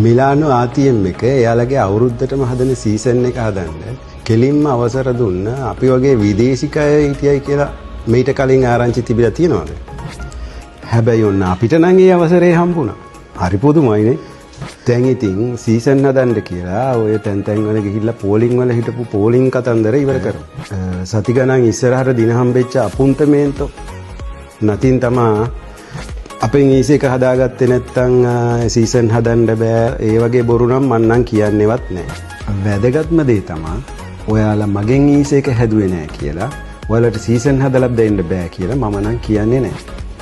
Milano ATM එක එයාලගේ අවුරුද්දටම හදන සීසන් එක හදන්න කෙලින්ම අවසර දුන්න අපි වගේ විදේශිකය හිටියයි කියලා මීට කලින් ආරංචි තිබිලා තියෙනවද? හැබැයි ඔන්න අපිට නම් ඒ අවසරේ හම්බුණා. හරි පුදුමයිනේ. දැන් ඉතින් සීසන් හදන්න කියලා ඔය තැන් වල ගිහිල්ලා පෝලිං වල හිටපු පෝලිං කතන්දර ඉවර කරමු. සති ගණන් ඉස්සරහට දින හම්බෙච්ච අපුන්තමේන්තෝ නතින් තමා අපෙන් ඊසි එක හදාගත්තේ නැත්තම් සීසන් හදන්න බෑ. ඒ වගේ බොරු නම් මං නම් කියන්නේවත් නෑ. වැදගත්ම දේ තමා ඔයාලා මගෙන් ඊසි එක හැදුවේ නෑ කියලා ඔයාලට සීසන් හදලා දෙන්න බෑ කියලා මම නම් කියන්නේ නෑ.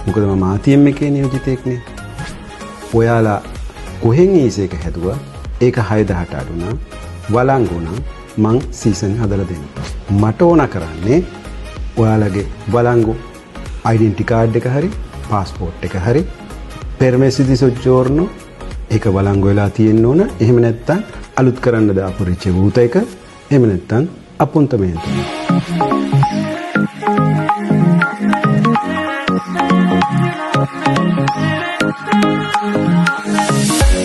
මොකද මම ATM එකේ නියෝජිතයෙක්නේ. ඔයාලා කොහෙන් ඊසි එක හැදුවා ඒක 6000ට අඩුනා වළංගු නම් මං සීසන් හදලා දෙනවා. මට ඕන කරන්නේ ඔයාලගේ වළංගු ඩෙන්ටිටි කාඩ් එක හරි පාස්පෝර්ට් එක හරි පෙර්මෙසි දි සොජ්ජෝර්නෝ ඒක වළංගු වෙලා තියෙන්න ඕන. එහෙම නැත්නම් අලුත් කරන්න දාපු රිචෙවූත එක. එහෙම නැත්නම් අපොන්තමේන්තු.